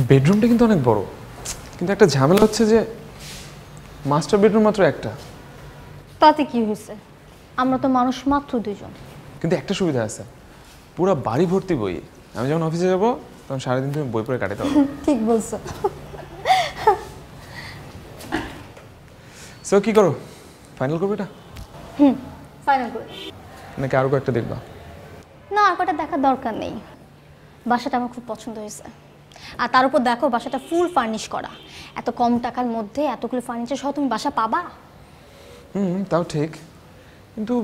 বেডরুমটা কিন্তু অনেক বড়, কিন্তু একটা ঝামেলা হচ্ছে যে মাস্টার বেডরুম মাত্র একটা। তাতে কি হয়েছে? আমরা তো মানুষ মাত্র দুজন। কিন্তু একটা সুবিধা আছে, পুরো বাড়ি ভর্তি বই। আমি যখন অফিসে যাব তখন সারাদিন তুমি বই পড়ে কাটাতে পারবে। ঠিক বলছো। সো কি করো, ফাইনাল করবে এটা? ফাইনাল করে নাকি আরও কয়েকটা দেখবা? না, আর কটা দেখার দরকার নেই। বাসাটা আমার খুব পছন্দ হয়েছে। আর তার উপর দেখো, বাসাটা ফুল ফার্নিশ করা। এত কম টাকার মধ্যে এতগুলো ফার্নিচার সহ তুমি বাসা পাবা? তাও ঠিক, কিন্তু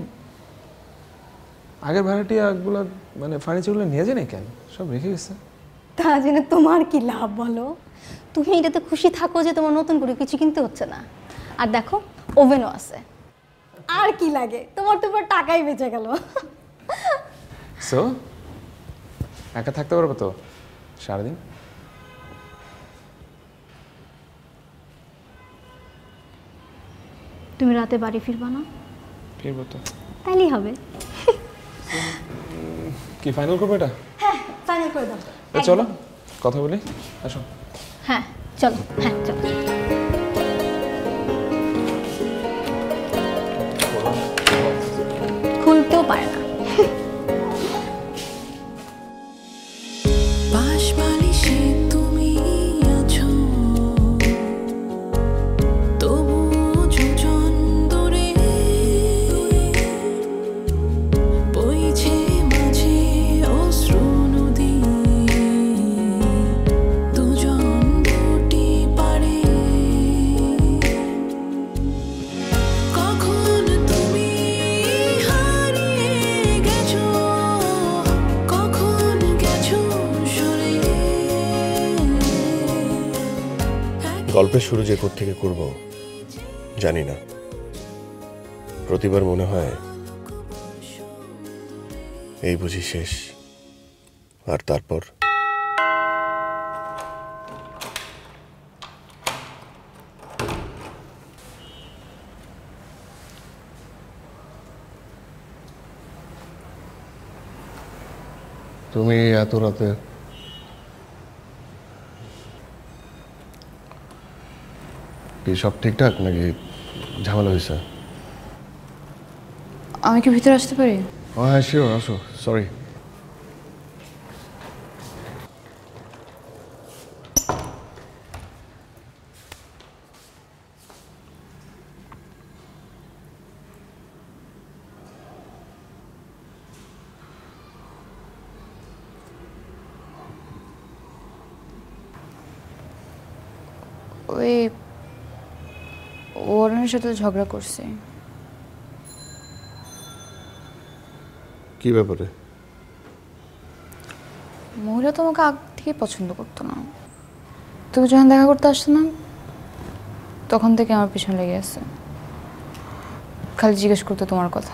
আগের ভাড়াটিয়াগুলো মানে ফার্নিচারগুলো নিয়ে যায় না কেন? সব রেখে গেছে। তা জেনে তোমার কি লাভ বলো? তুমি এটাতে খুশি থাকো যে তোমার নতুন করে কিছু কিনতে হচ্ছে না। আর দেখো, ওভেনও আছে। আর কি লাগে? তোমার তো পুরো টাকাই বেঁচে গেল। সো একা থাকতে পারবো তো সারাদিন? তুমি রাতে বাড়ি ফিরবা না? ফিরবো তো। তাইলেই হবে। কি ফাইনাল করবো এটা? হ্যাঁ, ফাইনাল করে দাও। চলো কথা বলি, আসো। হ্যাঁ চলো, হ্যাঁ চলো। খুলতেও পারে না। গল্পের শুরু যে থেকে করব জানি না, প্রতিবার মনে হয় এই বুঝি শেষ। আর তারপর তুমি এত রাতে কি সব ঠিকঠাক নাকি ঝামেলা হয়েছে? আমি কি ভিতরে আসতে পারি? হ্যাঁ শিওর, আসো। সরি। ওই ওয়ার্ডেনের সাথে ঝগড়া করছি। কি ব্যাপারে? মহিলা তোমাকে আগ থেকে পছন্দ করতো না। তুমি যখন দেখা করতে আসছো না, তখন থেকে আমার পিছনে লেগে আছে। খালি জিজ্ঞেস করতে তোমার কথা।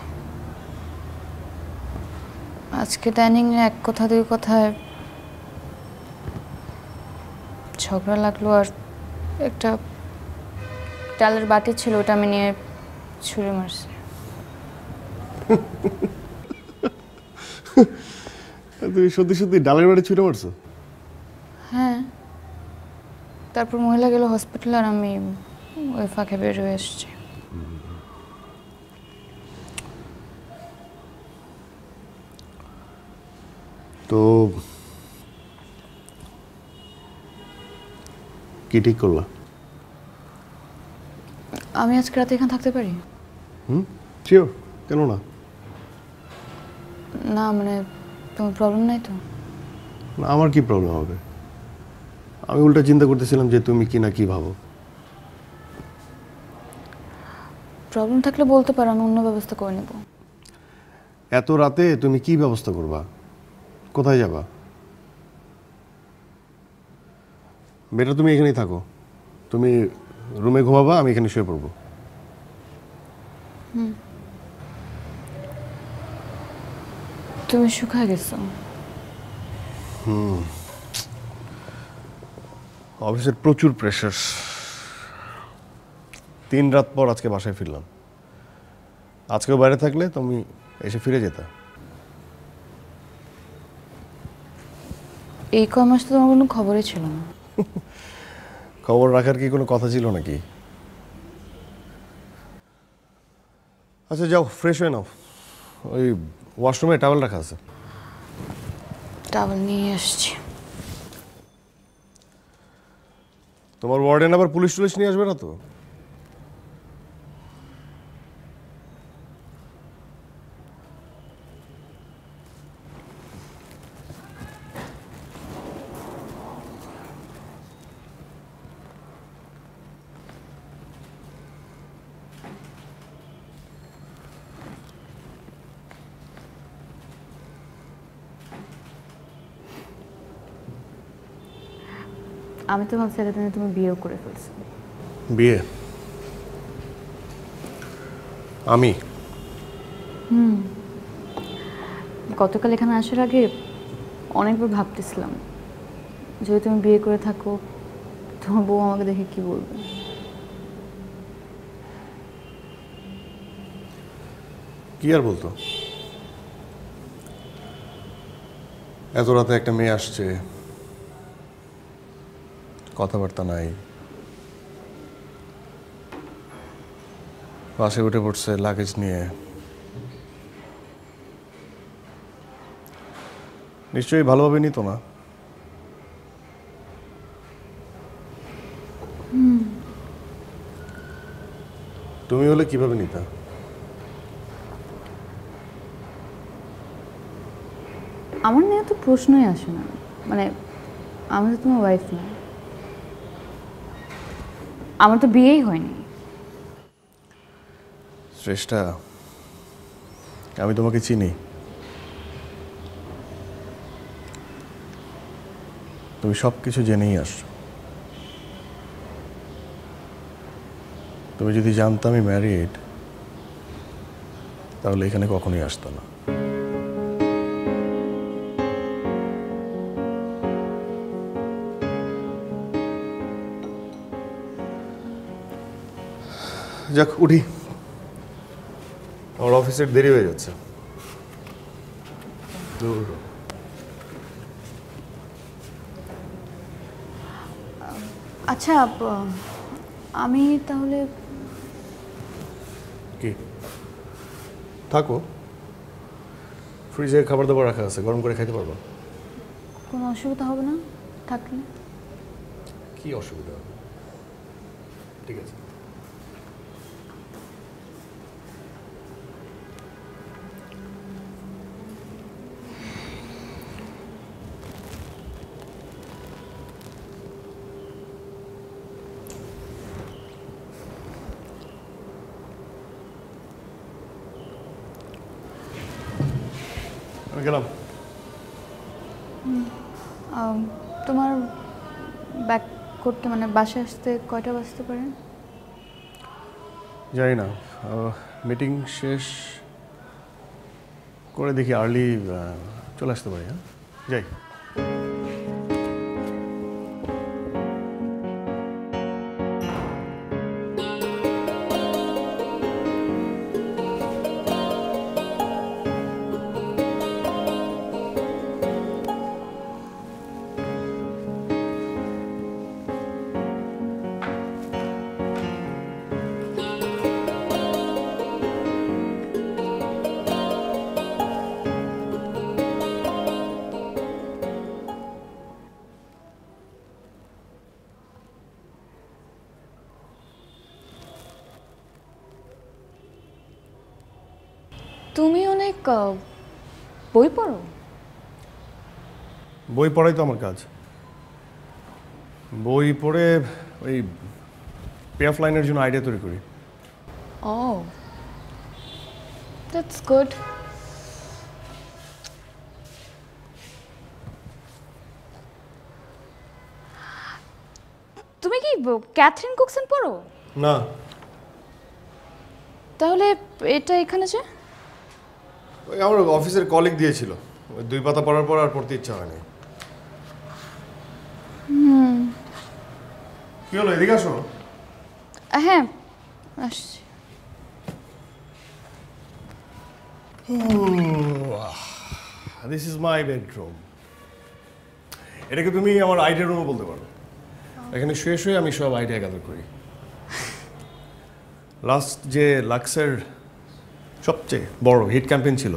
আজকে ডাইনিং এ এক কথা দুই কথায় ঝগড়া লাগলো। আর একটা ডালের বাটি ছিল, ওটা আমি নিয়ে ছুঁড়ে মারছি। তুমি সত্যি সত্যি ডালের বাড়ি ছুটে মারছো? হ্যাঁ, তারপর মহিলা গেল হসপিটাল আর আমি ওই ফাঁকে বের হয়ে এসেছি। তো কি ঠিক করলা? আমি আজকে রাতে এখানে থাকতে পারি? শিওর, কেন না? না মানে তোমার প্রবলেম নাই তো? না, আমার কি প্রবলেম হবে? আমি উল্টা চিন্তা করতেছিলাম যে তুমি কি না কি ভাবো। প্রবলেম থাকলে বলতে পারো, আমি অন্য ব্যবস্থা করে নেব। এত রাতে তুমি কি ব্যবস্থা করবা? কোথায় যাবা? বেটা তুমি এখানেই থাকো, তুমি রুমে ঘুমাবা, আমি এখানে শুয়ে পড়বো। তুমি শুকায় গেছো। অফিসের প্রচুর প্রেশার। 3 রাত পর আজকে বাসায় ফিরলাম। আজকেও বাইরে থাকলে তুমি এসে ফিরে যেতা। এই কয় মাস তো তোমার কোনো খবরই ছিল না। খবর রাখার কি কোনো কথা ছিল নাকি? আচ্ছা যাও, ফ্রেশ হয়ে নাও। ওই ওয়াশরুমে টাওয়েল রাখা আছে। টাওয়েল নিয়ে আসছি। তোমার ওয়ার্ডেন আবার পুলিশ টুলিশ নিয়ে আসবে না তো? আমি তো ভাবছি এতদিনে তুমি বিয়েও করে ফেলছো। বিয়ে? আমি? গতকাল এখানে আসার আগে অনেকবার ভাবতেছিলাম যদি তুমি বিয়ে করে থাকো তোমার বউ আমাকে দেখে কি বলবে। কি আর বলতো, এত রাতে একটা মেয়ে আসছে, কথাবার্তা নাই, বাসে উঠে পড়ছে লাগেজ নিয়ে। নিশ্চয়ই ভালোভাবে নিত না। তুমি হলে কিভাবে নিতা? আমার নিয়ে তো প্রশ্নই আসে না, মানে আমি তো তোমার ওয়াইফ না, আমার তো বিয়েই হয়নি। শ্রেষ্ঠা, আমি তোমাকে চিনি। তুমি সব কিছু জেনেই আসছো। তুমি যদি জানতো আমি ম্যারিড, তাহলে এখানে কখনোই আসতো না। যাক, উঠি, আমার অফিসের দেরি হয়ে যাচ্ছে। আচ্ছা আমি তাহলে কি? থাকো, ফ্রিজে খাবার দাবার রাখা আছে, গরম করে খাইতে পারবো। কোনো অসুবিধা হবে না থাকলে? কি অসুবিধা হবে? ঠিক আছে। আমি গেলাম। তোমার ব্যাক করতে মানে বাসায় আসতে কয়টা বাজতে পারে? জানি না, মিটিং শেষ করে দেখি আর্লি চলে আসতে পারি। হ্যাঁ, যাই। তুমি অনেক বই পড়ো? বই পড়াই তো আমার কাজ। বই পড়ে ওই পেঅফ লাইনের জন্য আইডিয়া তৈরি করি। ও দ্যাটস গুড। তুমি কি ক্যাথরিন কুকসন পড়ো? না। তাহলে এটা এখানে যে ওই আমার অফিসের কলিগ দিয়েছিল, ওই 2 পাতা পড়ার পর আর পড়তে ইচ্ছা হয়নি। কি হলো, এদিকে আসো। হ্যাঁ আসছি। This is my bedroom. এটাকে তুমি আমার আইডিয়া রুমও বলতে পারো। এখানে শুয়ে শুয়ে আমি সব আইডিয়া গ্যাদার করি। লাস্ট যে লাক্সের সবচেয়ে বড় হিট ক্যাম্পেইন ছিল,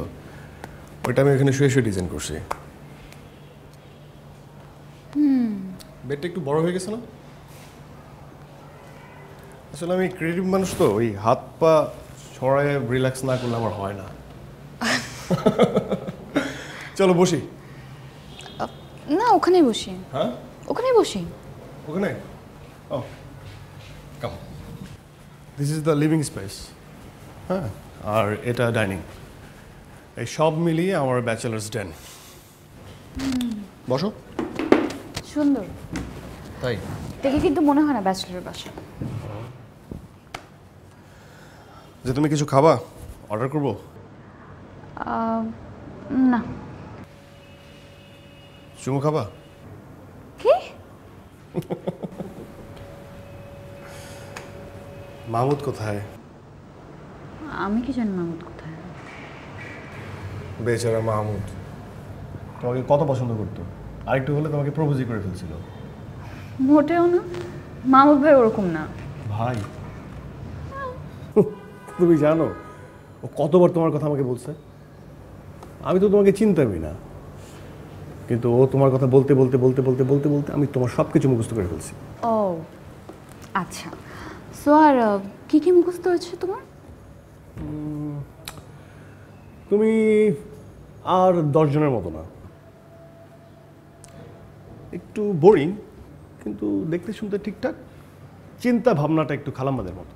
ওইটা আমি এখানে শুয়ে শুয়ে ডিজাইন করছি। বেডটা একটু বড় হয়ে গেছে না? আসলে আমি ক্রিয়েটিভ মানুষ তো, ওই হাত পা ছড়ায় রিল্যাক্স না করলে আমার হয় না। চলো বসি। না, ওখানেই বসি। হ্যাঁ, ওখানেই বসি। ওখানে? ও come. This is the living space. হ্যাঁ, আর এটা ডাইনিং। এই সব মিলিয়ে আমার ব্যাচেলার্স ডেন। বসো। সুন্দর। তাই দেখে কিন্তু মনে হয় না ব্যাচেলর বাসা। যে তুমি কিছু খাবা? অর্ডার করবো? না। চুমু খাবা? কি? মাহমুদ কোথায়? আমি কি জানি মাহমুদ কোথায়? বেচারা মাহমুদ তোমাকে কত পছন্দ করতো, আরেকটু হলে তোমাকে প্রপোজই করে ফেলছিল। মোটেও না, মাহমুদ ভাই ওরকম না। ভাই তুমি জানো ও কতবার তোমার কথা আমাকে বলছে? আমি তো তোমাকে চিনতামই না, কিন্তু ও তোমার কথা বলতে বলতে বলতে বলতে বলতে বলতে আমি তোমার সব কিছু মুখস্থ করে ফেলছি। ও আচ্ছা, সো আর কি কি মুখস্থ হয়েছে তোমার? তুমি আর 10 জনের মতো না, একটু বোরিং কিন্তু দেখতে শুনতে ঠিকঠাক, চিন্তা ভাবনাটা একটু খালাম্মাদের মতো।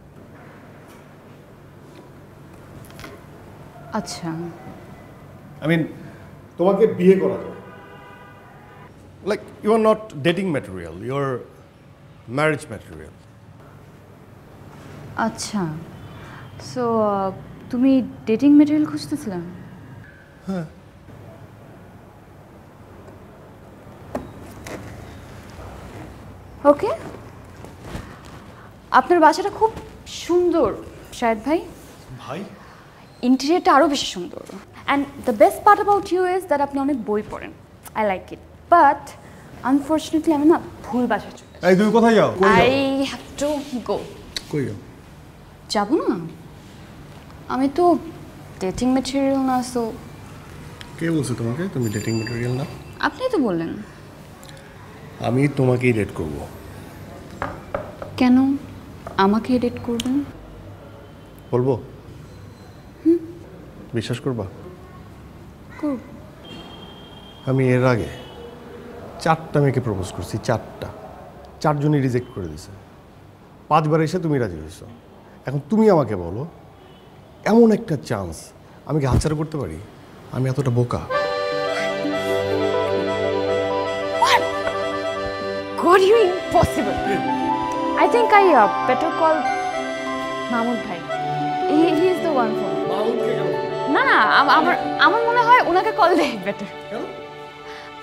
আচ্ছা, আই মিন তোমাকে বিয়ে করা যায়, like you are not dating material, you are marriage material. আচ্ছা, সো তুমি ডেটিং মেটেরিয়াল খুঁজতেছিলে? হ্যাঁ। ওকে, আপনার বাসাটা খুব সুন্দর শাহেদ ভাই। ভাই ইন্টেরিয়রটা আরও বেশি সুন্দর, and the best part about you is that আপনি অনেক বই পড়েন। I like it, but unfortunately আমি না ভুল বাসায় চলে এই তুমি কোথায় যাও? I have to go. কই যাও? যাবো না, আমি তো ডেটিং ম্যাটেরিয়াল না। সো কে বলছে তোমাকে তুমি ডেটিং ম্যাটেরিয়াল না? আপনি তো বললেন। আমি তোমাকেই ডেট করব। কেন আমাকে ডেট করবেন? বলবো? বিশ্বাস করবা? করব। আমি এর আগে 4টা মেয়েকে প্রপোজ করছি, 4জনই রিজেক্ট করে দিয়েছে। 5বার এসে তুমি রাজি হয়েছো। এখন তুমি আমাকে বলো, এমন একটা চান্স আমি কি হাতছাড়া করতে পারি? আমি এতটা বোকা? God, you impossible. I think I better call Mahmud ভাই. He is the one for me. না না, আমার মনে হয় ওনাকে কল দেই বেটার।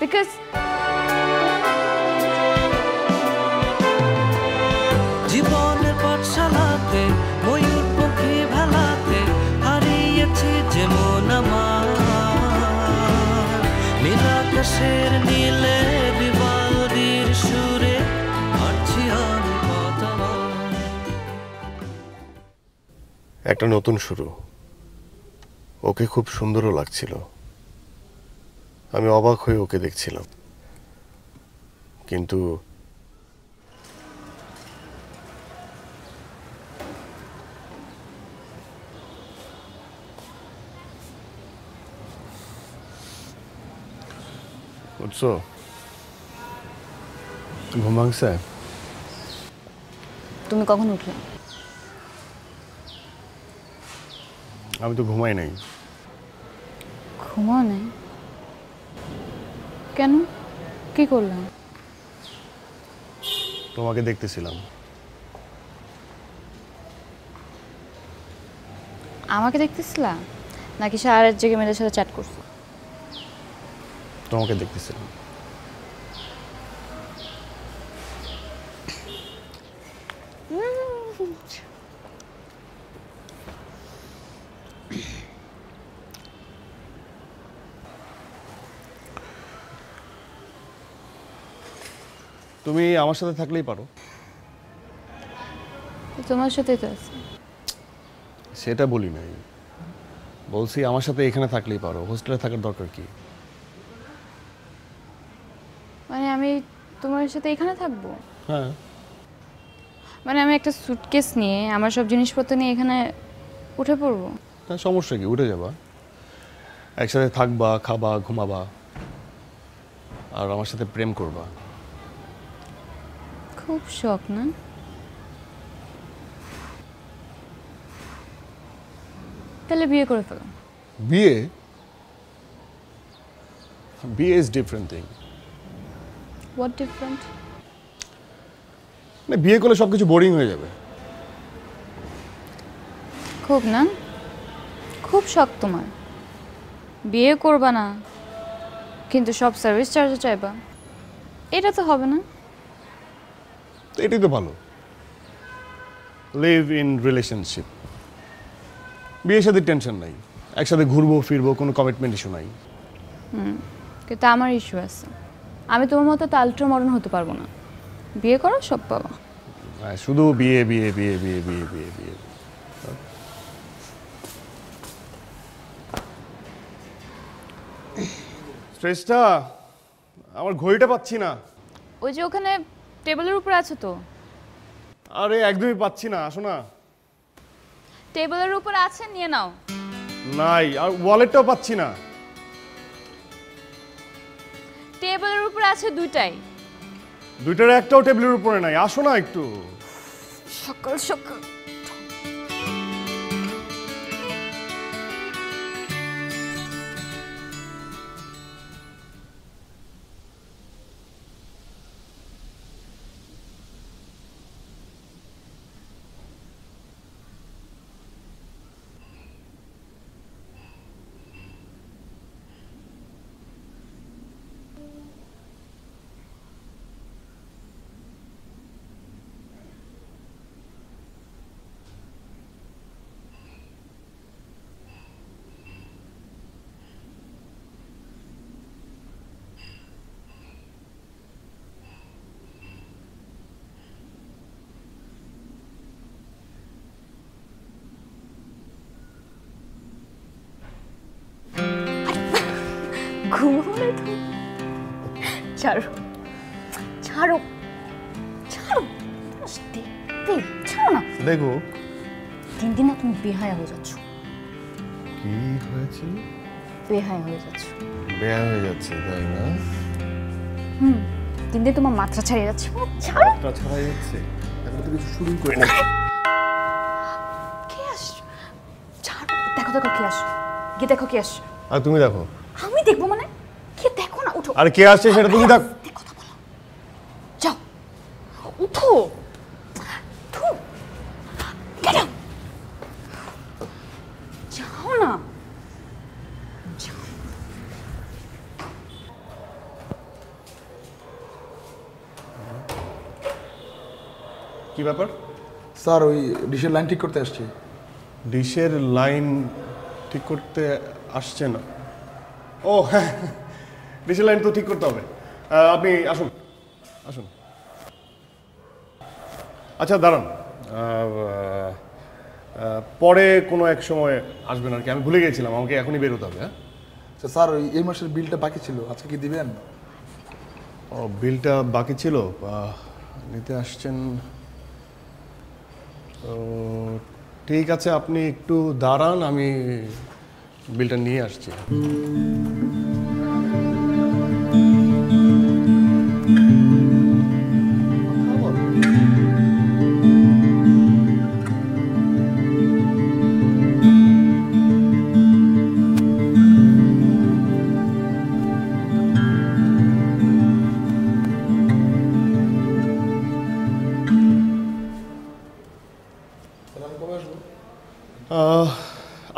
Because জীবনের পাঠশালাতে ময়ূর পক্ষী ভেলাতে হারিয়েছি যেমন আমার নীলাকাশের নীলে বিবাদীর সুরে হাঁটছি আমি পথ আমার। একটা নতুন শুরু। ওকে খুব সুন্দরও লাগছিল। আমি অবাক হয়ে ওকে দেখছিলাম, কিন্তু বুঝছো, ঘুম ভাঙছে? তুমি কখন উঠলে? আমি তো ঘুমাই নাই। ঘুমাও নাই? কেন, কি করলাম? তোমাকে দেখতেছিলাম। আমাকে দেখতেছিলা নাকি সারা রাত জেগে মেয়েদের সাথে চ্যাট করছো? তোমাকে দেখতেছিলাম। তুমি আমার সাথে থাকলেই পারো। তোমার সাথেই তো আছে। সেটা বলি নাই, বলছি আমার সাথে এখানে থাকলেই পারো, হোস্টেলে থাকার দরকার কি? মানে আমি তোমার সাথে এখানে থাকবো? হ্যাঁ। মানে আমি একটা সুটকেস নিয়ে আমার সব জিনিসপত্র নিয়ে এখানে উঠে পড়বো? হ্যাঁ, সমস্যা কি, উঠে যাবা, একসাথে থাকবা, খাবা, ঘুমাবা, আর আমার সাথে প্রেম করবা। খুব শখ না? তাহলে বিয়ে করে ফেলো। বিয়ে? বিয়ে is different thing. What different? মানে বিয়ে করলে সবকিছু বোরিং হয়ে যাবে। খুব না? খুব শখ তোমার, বিয়ে করবা না কিন্তু সব সার্ভিস চার্জও চাইবা, এটা তো হবে না। তো এটাই তো ভালো, লিভ ইন রিলেশনশিপ। বিয়ের সাথে টেনশন নাই, একসাথে ঘুরবো ফিরবো, কোনো কমিটমেন্ট ইস্যু নাই। কিন্তু আমার ইস্যু আছে, আমি তোমার মতো তো আল্ট্রা মডার্ন হতে পারবো না। বিয়ে করো, সব পাবা। হ্যাঁ, শুধু বিয়ে বিয়ে বিয়ে বিয়ে বিয়ে বিয়ে বিয়ে। স্ট্রেসটা, আমার ঘড়িটা পাচ্ছি না। ওই যে ওখানে টেবিলের উপর আছে তো। আরে একদমই পাচ্ছি না, আসো না। টেবিলের উপর আছে, নিয়ে নাও। নাই, আর ওয়ালেটটাও পাচ্ছি না। টেবিলের উপর আছে দুইটাই। দুইটার একটাও টেবিলের উপরে নাই, আসো না একটু। সকাল সকাল ঘুমালে তো ছাড়ো ছাড়ো ছাড়ো, দেখতে ছাড়ো না। দেখো দিন দিন না তুমি বেহায়া হয়ে যাচ্ছ। কি হয়েছে? বেহায়া হয়ে যাচ্ছ। বেয়া হয়ে যাচ্ছে, তাই না? দিন দিন তোমার মাত্রা ছাড়িয়ে যাচ্ছে। ছাড়ো। মাত্রা ছাড়াই যাচ্ছে, এখন তো কিছু শুরুই করে না। কে আসছো? ছাড়ো। দেখো দেখো কে আসছো, গিয়ে দেখো কে আসছো। আর তুমি দেখো। আমি দেখবো মানে? কে দেখো না, উঠো। আর কে আসছে সেটা তুমি দেখো। কথা বলো, যাও উঠো। থু, get up. যাও না, যাও। কি ব্যাপার? স্যার ওই ডিশের লাইন ঠিক করতে আসছি। ডিশের লাইন ঠিক করতে আসছে না? ও হ্যাঁ, ডিশের লাইন তো ঠিক করতে হবে। আপনি আসুন আসুন। আচ্ছা দাঁড়ান, পরে কোনো এক সময় আসবেন আর কি, আমি ভুলে গেছিলাম, আমাকে এখনই বেরোতে হবে। হ্যাঁ আচ্ছা স্যার, ওই এই মাসের বিলটা বাকি ছিল, আজকে কি দিবেন? ও, বিলটা বাকি ছিল, নিতে আসছেন তো ঠিক আছে, আপনি একটু দাঁড়ান, আমি বিলটা নিয়ে আসছি।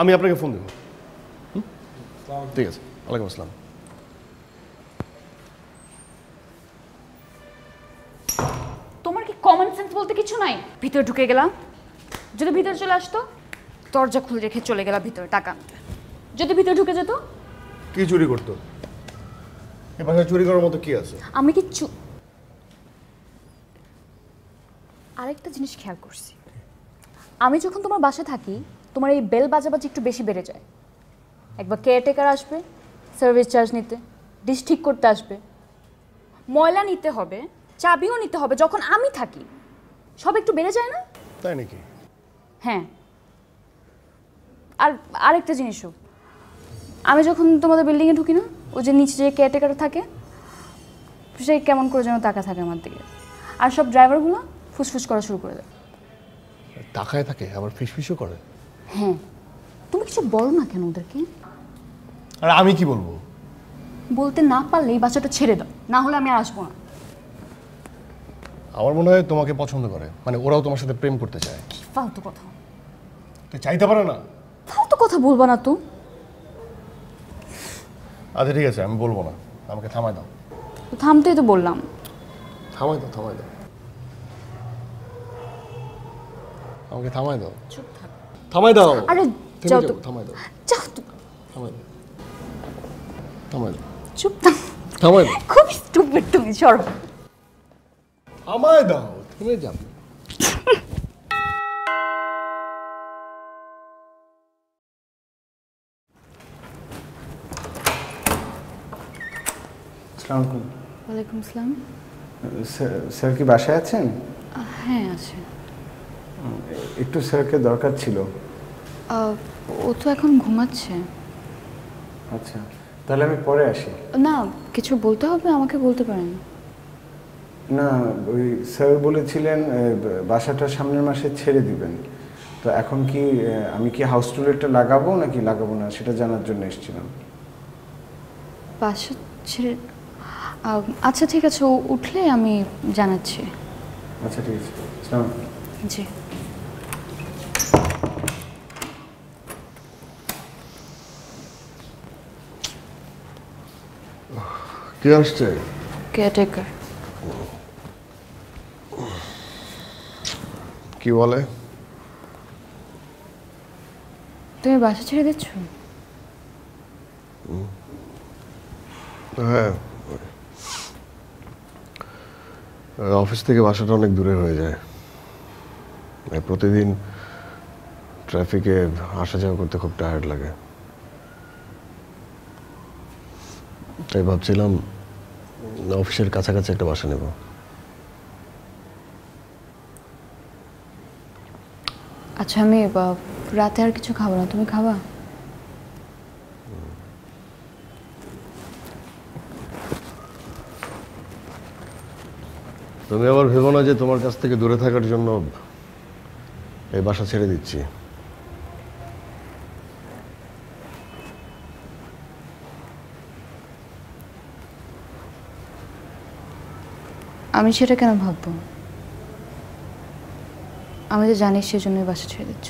আমি আপনাকে ফোন দেবো। ঠিক আছে, ওয়ালাইকুম আসসালাম। তোমার কি কমন সেন্স বলতে কিছু নাই? ভিতরে ঢুকে গেলাম, যদি ভিতরে চলে আসতো, দরজা খুলে রেখে চলে গেলাম ভিতরে টাকা আনতে। যদি ভিতরে ঢুকে যেত, কি চুরি করতো? এ বাসায় চুরি করার মতো কি আছে? আমি কি আরেকটা জিনিস খেয়াল করছি, আমি যখন তোমার বাসায় থাকি তোমার এই বেল বাজাবাজি একটু বেশি বেড়ে যায়। একবার কেয়ারটেকার আসবে সার্ভিস চার্জ নিতে, ডিশ ঠিক করতে আসবে, ময়লা নিতে হবে, চাবিও নিতে হবে যখন আমি থাকি, সব একটু বেড়ে যায় না? তাই নাকি? হ্যাঁ। আর আরেকটা জিনিসও, আমি যখন তোমাদের বিল্ডিংয়ে ঢুকি না, ও যে নিচে যে কেয়ারটেকার থাকে সে কেমন করে যেন তাকা থাকে আমার দিকে, আর সব ড্রাইভারগুলো ফুসফুস করা শুরু করে দেয়। তাকায় থাকে আবার ফিসফিসও করে? হ্যাঁ। তুমি কিছু বলো না কেন ওদেরকে? আর আমি কি বলবো? বলতে না পারলে এই বাচ্চাটা ছেড়ে দাও, না হলে আমি আর আসবো না। আমার মনে হয় তোমাকে পছন্দ করে, মানে ওরাও তোমার সাথে প্রেম করতে চায়। কি ফালতু কথা! তো চাইতে পারে না? ফালতু কথা বলবা না তো। আচ্ছা ঠিক আছে, আমি বলবো না, আমাকে থামাই দাও। তো থামতেই তো বললাম। থামাই দাও, থামাই দাও, আমাকে থামাই দাও। চুপ থাক। থামাই দাও। আরে থেমে যাও যাও, তো, থামাই দাও, যাও তো। থামাই দাও, থামাই দাও, চুপ থাক। থামাই দাও, খুব স্টুপিড তুমি, সরো। থামাই দাও, থেমে যাও। আসসালামু আলাইকুম। ওয়ালাইকুম আসসালাম। স্যার কি বাসায় আছেন? হ্যাঁ আছে। একটু স্যারকে দরকার ছিল। ও তো এখন ঘুমাচ্ছে। আচ্ছা, তাহলে আমি পরে আসি। না, কিছু বলতে হবে আমাকে বলতে পারেন। না, ওই স্যার বলেছিলেন বাসাটা সামনের মাসে ছেড়ে দিবেন, তো এখন কি আমি কি হাউস টুলেটটা লাগাবো নাকি লাগাবো না সেটা জানার জন্য এসেছিলাম। বাসা ছেড়ে? আচ্ছা ঠিক আছে, ও উঠলে আমি জানাচ্ছি। আচ্ছা ঠিক আছে, আসসালামু আলাইকুম। জি। কে আসছে? কেয়ারটেকার। কি বলে? তুমি বাসা ছেড়ে দিচ্ছ? হ্যাঁ, অফিস থেকে বাসাটা অনেক দূরে হয়ে যায়, প্রতিদিন ট্রাফিকে আসা যাওয়া করতে খুব টায়ার্ড লাগে, তাই ভাবছিলাম অফিসের কাছাকাছি একটা বাসা নেব। আচ্ছা, আমি রাতে আর কিছু খাবো না, তুমি খাবা? তুমি আবার ভেবো না যে তোমার কাছ থেকে দূরে থাকার জন্য এই বাসা ছেড়ে দিচ্ছি। আমি সেটা কেন ভাববো? আমি তো জানি সেজন্যই বাসা ছেড়ে দিচ্ছ।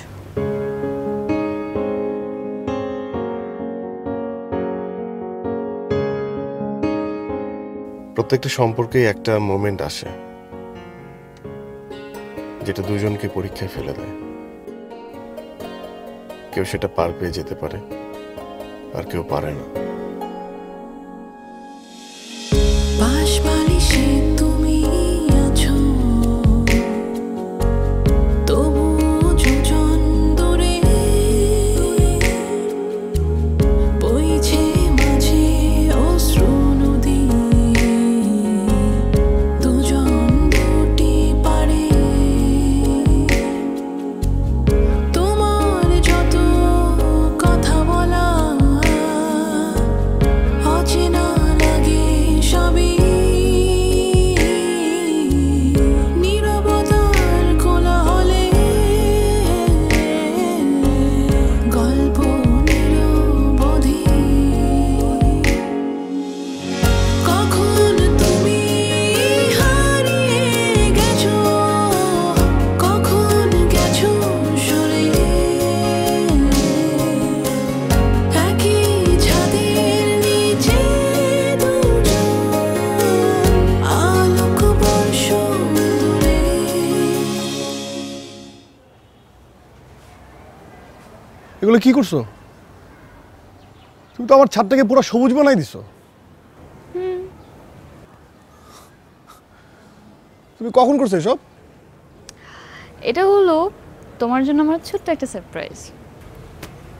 প্রত্যেকটা সম্পর্কেই একটা মোমেন্ট আসে যেটা দুজনকে পরীক্ষায় ফেলে দেয়। কেউ সেটা পার পেয়ে যেতে পারে, আর কেউ পারে না। বাঁশবালিশে তুমি আছো, তবু যোজন দূরে বইছে মাঝে অশ্রু নদী, দুজন দুটি পারে। তোমার যত কথা বলা অচেনা লাগে সবই, নীরবতার কোলাহলে গল্প নিরবধি। কখন তুমি হারিয়ে গেছো, কখন গেছো সরে, একই ছাদের নিচে দুজন আলোক বর্ষণ দূরে। এগুলো কি করছো? তুমি তো আমার ছাদটাকে পুরো সবুজ বানাই দিছো। তুমি কখন করছো এসব? এটা হলো তোমার জন্য আমার ছোট্ট একটা সারপ্রাইজ।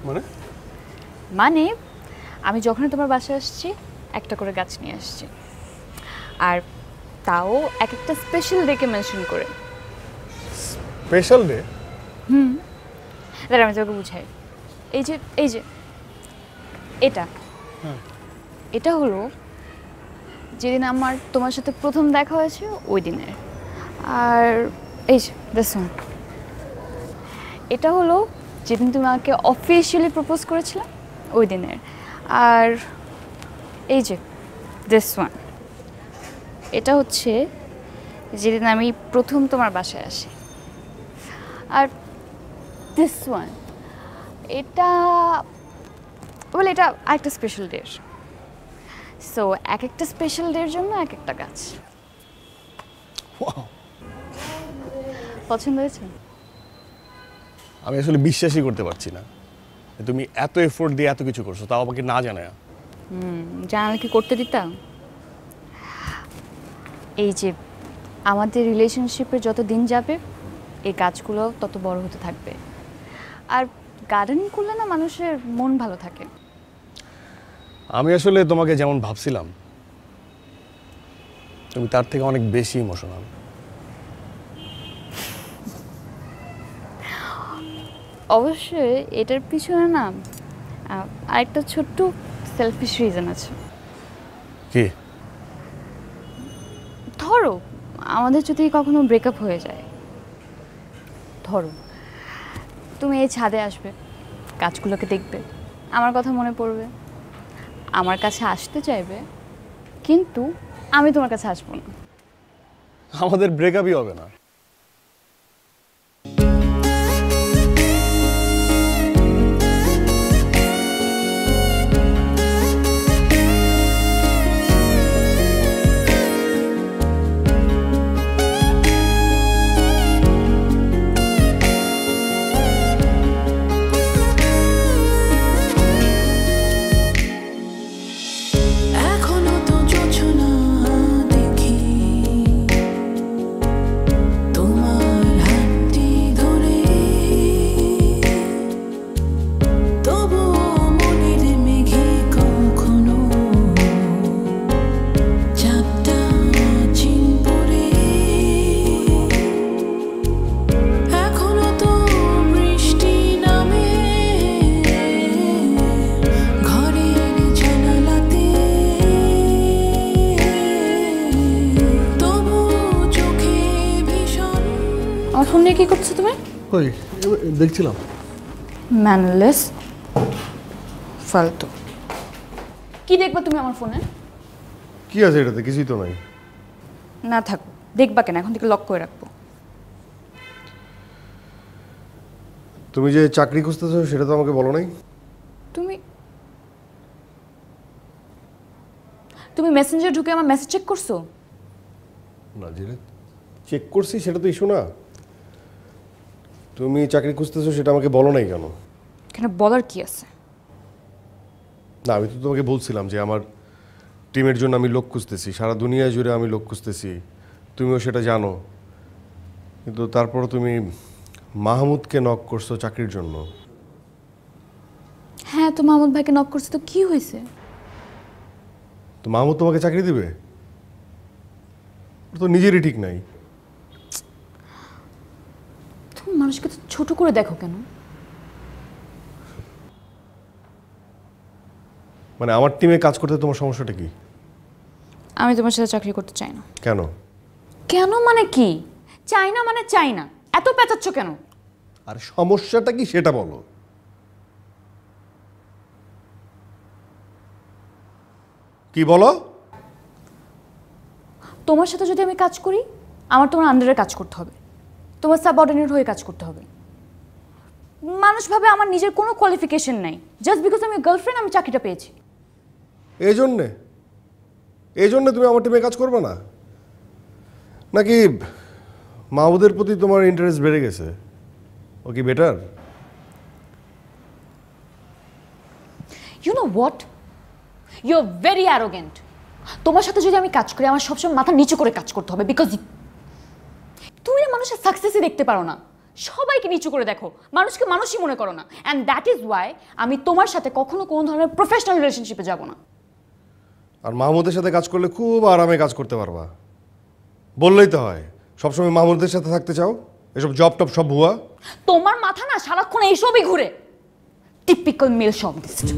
মানে মানে আমি যখনই তোমার বাসায় আসছি একটা করে গাছ নিয়ে আসছি, আর তাও এক একটা স্পেশাল ডেকে মেনশন করে। Special day? দাঁড়া আমি তোকে বুঝাই। এই যে এটা এটা হলো যেদিন আমার তোমার সাথে প্রথম দেখা হয়েছে ওই দিনের। আর এই যে দিস ওয়ান, এটা হলো যেদিন তুমি আমাকে অফিসিয়ালি প্রপোজ করেছিলে ওই দিনের। আর এই যে দিস ওয়ান, এটা হচ্ছে যেদিন আমি প্রথম তোমার বাসায় আসি। আর দিস ওয়ান, এটা বলে এটা আরেকটা স্পেশাল ডে। সো এক একটা স্পেশাল ডের জন্য এক একটা গাছ। পছন্দ হয়েছে? আমি আসলে বিশ্বাসই করতে পারছি না যে তুমি এত এফোর্ট দিয়ে এত কিছু করছো, তাও আমাকে না জানায়। জানালে কি করতে দিতাম? এই যে আমাদের রিলেশনশিপের যত দিন যাবে এই গাছগুলো তত বড় হতে থাকবে। আর গার্ডেনিং করলে না মানুষের মন ভালো থাকে। আমি আসলে তোমাকে যেমন ভাবছিলাম তুমি তার থেকে অনেক বেশি ইমোশনাল। অবশ্যই এটার পিছনে না আরেকটা ছোট্ট সেলফিশ রিজন আছে। কি? ধরো আমাদের যদি কখনো ব্রেকআপ হয়ে যায়, ধরো তুমি এই ছাদে আসবে, গাছগুলোকে দেখবে, আমার কথা মনে পড়বে, আমার কাছে আসতে চাইবে, কিন্তু আমি তোমার কাছে আসবো না। আমাদের ব্রেকআপই হবে না। এখনো তো জোছনা দেখি তোমার হাতটি ধরে, তবুও মনের মেঘে কখনো চাপটা চিন পড়ে। এখনো তো বৃষ্টি নামে ঘরের জানালাতে, তবু চোখে ভীষণ। আমার ফোন নিয়ে কি করছো তুমি? ওই দেখছিলাম। ম্যানলেস ফালতু। কি দেখবা তুমি আমার ফোনে? কি আছে এটাতে? কিছুই তো নাই। না থাকো, দেখবা কেন, এখন থেকে লক করে রাখবো। তুমি যে চাকরি খুঁজতেছো সেটা তো আমাকে বলো নাই। তুমি তুমি মেসেঞ্জার ঢুকে আমার মেসেজ চেক করছো? না, যেটা চেক করছি সেটা তো ইস্যু না। তুমি চাকরি খুঁজতেছো সেটা আমাকে বলো নাই কেন? কেন বলার কি আছে? না, আমি তো তোমাকে বলছিলাম যে আমার টিমের জন্য আমি লোক খুঁজতেছি, সারা দুনিয়া জুড়ে আমি লোক খুঁজতেছি, তুমিও সেটা জানো। কিন্তু তারপর তুমি মাহমুদকে নক করছো চাকরির জন্য। হ্যাঁ, তো মাহমুদ ভাইকে নক করছে, তো কি হয়েছে? তো মাহমুদ তোমাকে চাকরি দিবে? ওর তো নিজেরই ঠিক নাই। তুমি মানুষকে তো ছোট করে দেখো কেন? মানে আমার টিমে কাজ করতে তোমার সমস্যাটা কি? আমি তোমার সাথে চাকরি করতে চাই না। কেন? কেন মানে কি? চাই না মানে চাই না, এত পেঁচাচ্ছ কেন? আর সমস্যাটা কি সেটা বলো। কি বলো? তোমার সাথে যদি আমি কাজ করি, আমার তোমার আন্ডারে কাজ করতে হবে, তোমার সাবঅর্ডিনেট হয়ে কাজ করতে হবে। মানুষ ভাবে আমার নিজের কোনো কোয়ালিফিকেশন নাই, জাস্ট বিকজ আমি গার্লফ্রেন্ড আমি চাকরিটা পেয়েছি। এই জন্যে তুমি আমার টিমে কাজ করবে না? নাকি মাহমুদের প্রতি তোমার ইন্টারেস্ট বেড়ে গেছে? ও কি better? You know what, you are very arrogant. তোমার সাথে যদি আমি কাজ করি, আমার সবসময় মাথা নিচু করে কাজ করতে হবে, বিকজ তুমি না মানুষের সাকসেসই দেখতে পারো না। সবাইকে নিচু করে দেখো, মানুষকে মানুষই মনে করো না। অ্যান্ড দ্যাট ইজ ওয়াই আমি তোমার সাথে কখনো কোনো ধরনের প্রফেশনাল রিলেশনশিপে যাব না। আর মাহমুদের সাথে কাজ করলে খুব আরামে কাজ করতে পারবা। বললেই তো হয়, সবসময় মাহমুদের সাথে থাকতে চাও। এসব জব টপ সব ভুয়া। তোমার মাথা না সারাক্ষণ এইসবই ঘুরে। Typical male chauvinist.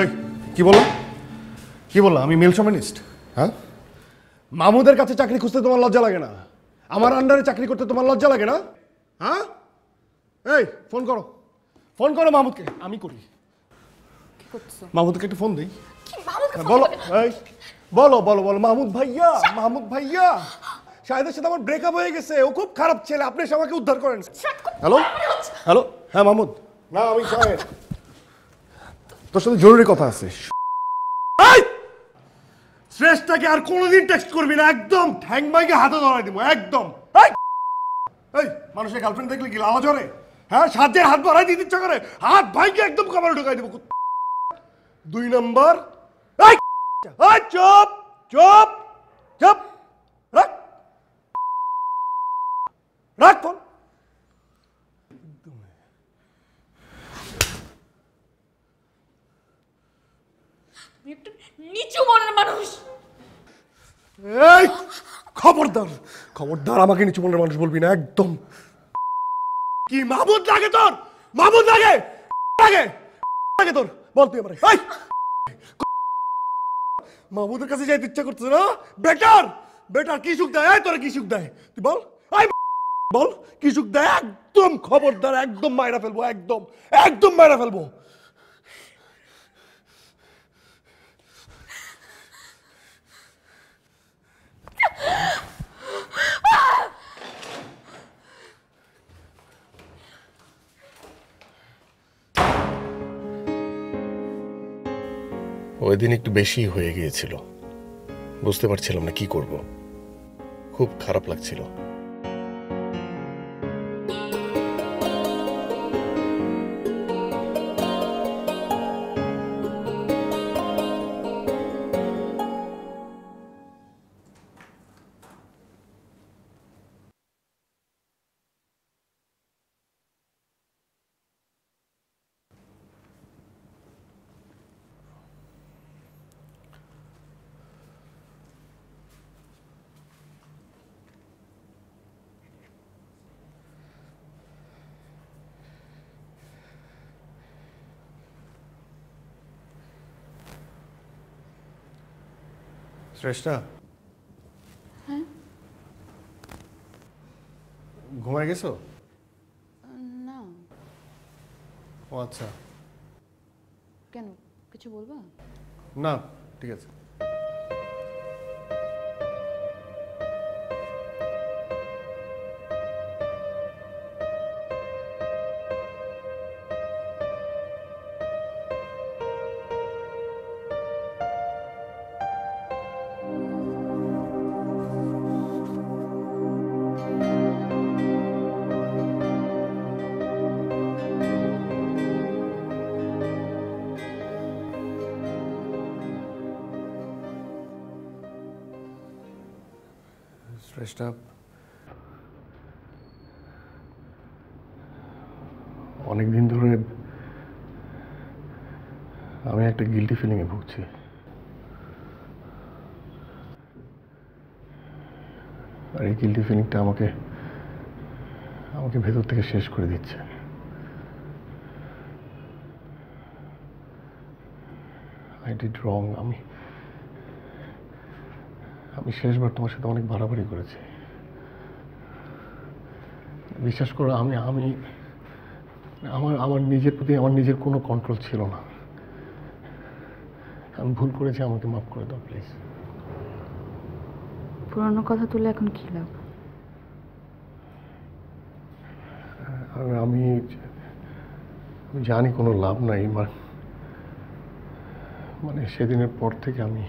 এই কি বললাম, কি বললাম? আমি মেল শভিনিস্ট? হ্যাঁ, মাহমুদের কাছে চাকরি খুঁজতে তোমার লজ্জা লাগে না? আমার আন্ডারে চাকরি করতে তোমার লজ্জা লাগে না? হ্যাঁ, এই ফোন করো, ফোন করো মাহমুদকে। আমি করি। মাহমুদকে একটু ফোন দিই। বলো, এই বলো বলো বলো। মাহমুদ ভাইয়া, মাহমুদ ভাইয়া, শাহেদের সাথে আমার ব্রেকআপ হয়ে গেছে, ও খুব খারাপ ছেলে, আপনি এসে আমাকে উদ্ধার করেন। হ্যালো হ্যালো, হ্যাঁ মাহমুদ। না আমি শাহেদ, তোর সাথে জরুরি কথা আছে। শ্রেষ্ঠটাকে আর কোনোদিন টেক্সট করবি না, একদম ঠ্যাং মাইকে হাতে ধরাই দিব একদম। এই মানুষের গার্লফ্রেন্ড দেখলে কি লালা জ্বরে? হ্যাঁ, সাথে হাত বাড়াই দিতে ইচ্ছা করে, হাত ভাইকে একদম কপালে ঢুকাই দিব। 2 নম্বর, চুপ চুপ চুপ, রাখ রাখ ফোন। নিচু মনের মানুষ। এই খবরদার, খবরদার আমাকে নিচু মনের মানুষ বলবি না একদম। কি মাহমুদ লাগে তোর? মাহমুদ লাগে লাগে লাগে তোর? বল তুই আমারে। এই মাহমুদের কাছে যাইতে ইচ্ছা করছে না? বেটার বেটার কি সুখ দেয়? তোরা কি সুখ দেয় তুই বল? এই বল কি সুখ দেয়? একদম খবরদার, একদম মাইরা ফেলবো, একদম একদম মাইরা ফেলবো। ওই দিন একটু বেশি হয়ে গিয়েছিল, বুঝতে পারছিলাম না কি করব, খুব খারাপ লাগছিল। শ্রেষ্ঠা, হ্যাঁ ঘুমায় গেছো? না। ও আচ্ছা, কেন, কিছু বলবা? না ঠিক আছে। শ্রেষ্ঠা, অনেকদিন ধরে আমি একটা গিল্টি ফিলিংয়ে ভুগছি। আর এই গিল্টি ফিলিংটা আমাকে আমাকে ভেতর থেকে শেষ করে দিচ্ছে। আই ডিড রং। আমি শেষবার তোমার সাথে অনেক বাড়াবাড়ি করেছি। বিশ্বাস করো, আমি আমার নিজের প্রতি আমার নিজের কোনো কন্ট্রোল ছিল না। আমি ভুল করেছি, আমাকে মাফ করে দাও প্লিজ। পুরানো কথা তুলে এখন কি লাভ? আমি আমি জানি কোনো লাভ নাই, মানে সেদিনের পর থেকে আমি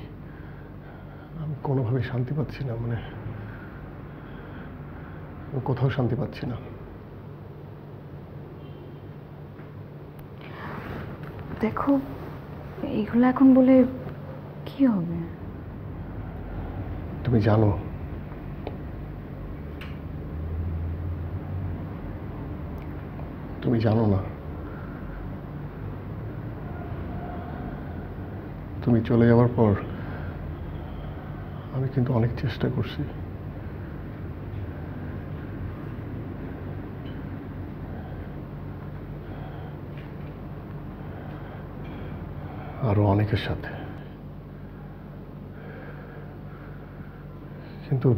কোনোভাবে শান্তি পাচ্ছি না, মানে আমি কোথাও শান্তি পাচ্ছি না। দেখো, এইগুলো এখন বলে কি হবে? তুমি জানো না, তুমি চলে যাওয়ার পর আমি কিন্তু অনেক চেষ্টা করছি। আরো অনেকের সাথে, কিন্তু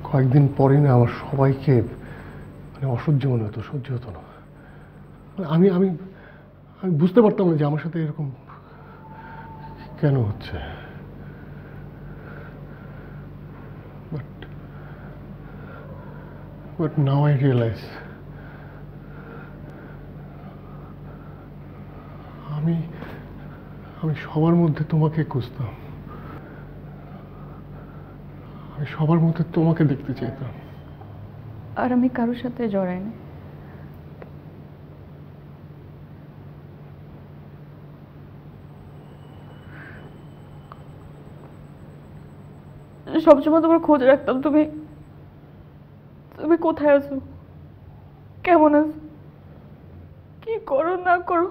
কয়েকদিন পরে না আমার সবাইকে মানে অসহ্য মনে হতো, সহ্য হতো না। মানে আমি আমি আমি বুঝতে পারতাম না যে আমার সাথে এরকম কেন হচ্ছে। But now I realize আমি সবার মধ্যে তোমাকে খুঁজতাম, আমি সবার মধ্যে তোমাকে দেখতে চাইতাম। আর আমি কারোর সাথে জড়াই না। সবসময় তোমার খোঁজ রাখতাম, তুমি কোথায় আছো, কেমন আছো, কি করো না করো।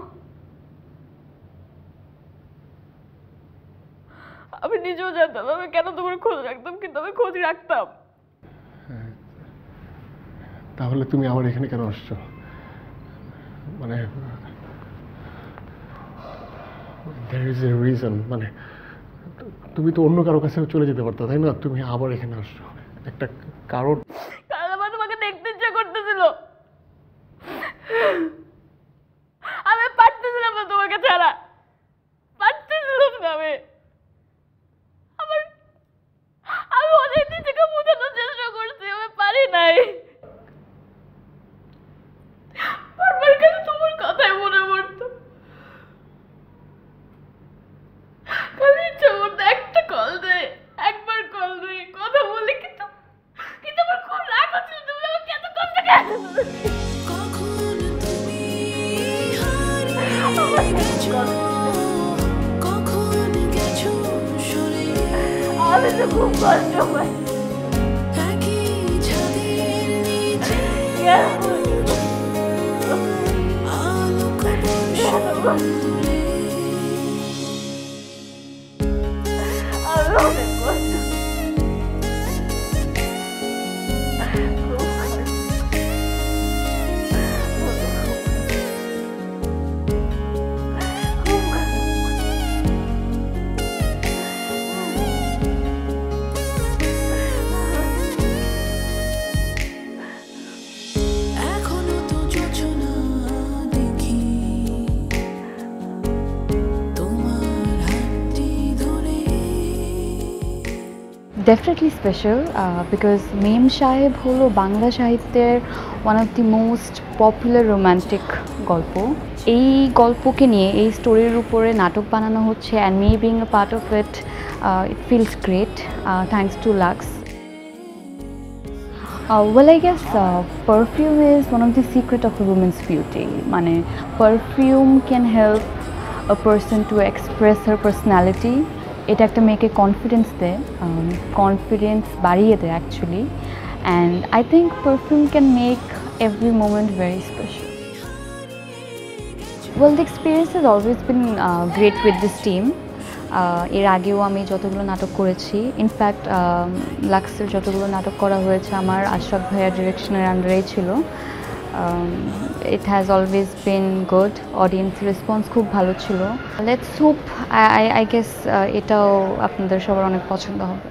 আমি নিজেও জানতাম আমি কেন তোমার খোঁজ রাখতাম, কিন্তু আমি খোঁজ রাখতাম। তাহলে তুমি আমার এখানে কেন আসছো? মানে there is a reason, মানে তুমি তো অন্য কারো কাছেও চলে যেতে পারতো, তাই না? তুমি আবার এখানে আসছো একটা কারণ। কারণ আমার তোমাকে দেখতে ইচ্ছা করতেছিল, আমি পারতেছিলাম না তোমাকে ছাড়া, পারতেছিলাম না। আমি অনেক নিজেকে বোঝানোর চেষ্টা করছি, আমি পারি নাই। বারবার কেন তোমার কথাই মনে পড়তো, খালি ইচ্ছা করতো একটা কল দেয়, একবার কল দেয়, কথা বলি, কিন্তু আমার খুব রাগ হচ্ছিল। তুমি আমাকে এত কষ্ট কেন? কখন তুমি হারিয়ে গেছো, কখন গেছো সরে, আমি তো খুব কষ্ট পাই। একই ছাদের নিচে আলোক বর্ষণ তুলে। আমি অনেক কষ্ট এখনো তো যোচনা দেখি তোমার হাতটি ধরে। Definitely special because মেম সাহেব হলো বাংলা সাহিত্যের one of the most popular romantic গল্প। এই গল্পকে নিয়ে এই স্টোরির উপরে নাটক বানানো হচ্ছে, and me being a part of it, it feels great, thanks to Lux. Well, I guess perfume is one of the secret of a woman's beauty. মানে perfume can help a person to express her personality. এটা একটা মেয়েকে confidence দেয়, confidence বাড়িয়ে দেয় actually, and I think perfume can make every moment very special. Well, the experience has always been great with this team. এর আগেও আমি যতগুলো নাটক করেছি, ইনফ্যাক্ট লাক্সের যতগুলো নাটক করা হয়েছে আমার আশরাফ ভাইয়ার ডিরেকশনের আন্ডারেই ছিল। It has always been good, audience response খুব ভালো ছিল। লেটস হোপ, আই গেস এটাও আপনাদের সবার অনেক পছন্দ হবে।